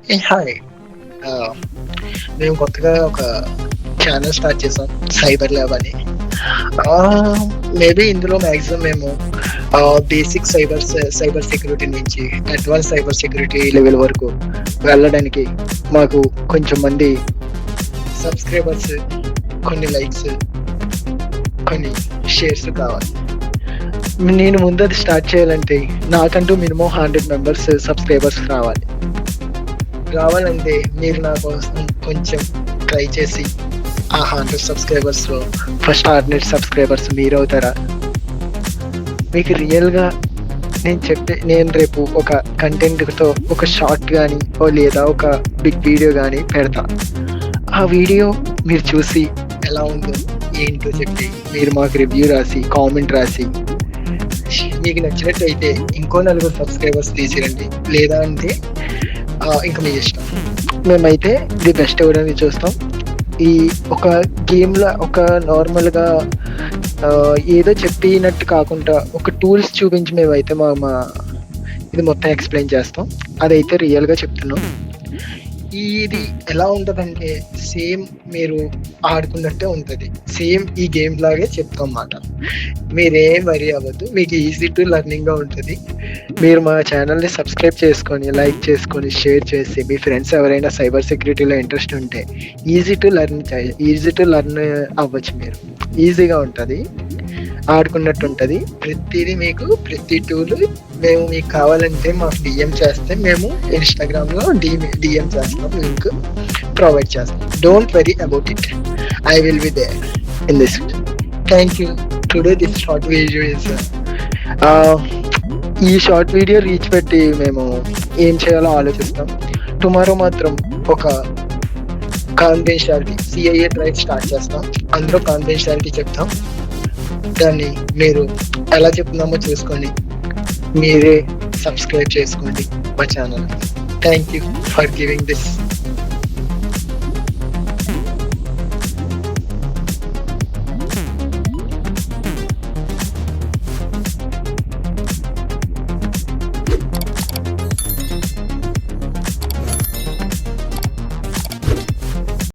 Hi. ఆహ్, మేము కొత్తగా ఒక ఛానెల్ స్టార్ట్ చేసాం. సైబర్ ల్యాబ్ అని. ఆహ్, మేబీ ఇందులో మాక్సిమం మేము బేసిక్ సైబర్ సెక్యూరిటీ నుంచి అడ్వాన్స్ సైబర్ సెక్యూరిటీ లెవెల్ వరకు వెళ్ళడానికి మాకు కొంచెం మంది సబ్‌స్క్రైబర్స్, కొన్ని లైక్స్, కొన్ని షేర్స్ కావాలి. నేను ముందు అది స్టార్ట్ చేయాలంటే నాకంటూ మినిమమ్ 100 మెంబర్స్ సబ్‌స్క్రైబర్స్ రావాలంటే మీరు నా కోసం కొంచెం ట్రై చేసి ఆ 100 సబ్స్క్రైబర్స్‌లో ఫస్ట్ 100 సబ్స్క్రైబర్స్ మీరవుతారా? మీకు రియల్‌గా నేను రేపు ఒక కంటెంట్‌తో ఒక షార్ట్ గాని లేదా ఒక బిగ్ వీడియో గాని పెడతా. ఆ వీడియో మీరు చూసి ఎలా ఉందో, ఏంటో చెప్పి మీరు మాకు రివ్యూ రాసి, కామెంట్ రాసి మీకు నచ్చినట్టయితే ఇంకో నలుగురు సబ్స్క్రైబర్స్ తీసిరండి. లేదా అంటే ఇంక మీ ఇష్టం. మేమైతే ది బెస్ట్ ఎవరని చూస్తాం. ఈ ఒక గేమ్‌లా ఒక నార్మల్‌గా ఏదో చెప్పినట్టు కాకుండా ఒక టూల్స్ చూపించి మేమైతే మా ఇది మొత్తం ఎక్స్‌ప్లెయిన్ చేస్తాం. అదైతే రియల్‌గా చెప్తున్నాం. ఇది ఎలా ఉంటదంటే సేమ్ మీరు ఆడుకున్నట్టే ఉంటది. సేమ్ ఈ గేమ్ లాగే చెప్తాంమాట. మీరేం వరీ అవ్వద్దు. మీకు ఈజీ టు లెర్నింగ్‌గా ఉంటది. మీరు మా ఛానెల్‌ని సబ్స్క్రైబ్ చేసుకొని, లైక్ చేసుకొని, షేర్ చేసి మీ ఫ్రెండ్స్ ఎవరైనా సైబర్ సెక్యూరిటీలో ఇంట్రెస్ట్ ఉంటే ఈజీ టు లెర్న్ అవ్వచ్చు మీరు. ఈజీగా ఉంటది. ఆడుకున్నట్టు ఉంటది. ప్రతి టూల్ మేము మీకు కావాలంటే మాకు డీఎం చేస్తే మేము ఇన్‌స్టాగ్రామ్‌లో డీఎం చేస్తాం. లింక్ ప్రొవైడ్ చేస్తాం. Don't worry about it. I will be there in this. Thank you. Today this short video is ఈ షార్ట్ వీడియో రీచ్ పెట్టి మేము ఏం చేయాలో ఆలోచిస్తాం. టుమారో మాత్రం ఒక కాన్ఫిడెన్షియాలిటీ సిఐఏ డ్రైవ్ స్టార్ట్ చేస్తాం. అందులో కాన్ఫిడెన్షియాలిటీ చెప్తాం. దాన్ని మీరు ఎలా చెప్తున్నామో చూసుకొని మీరే సబ్స్క్రైబ్ చేసుకోండి మా channel. Thank you for giving this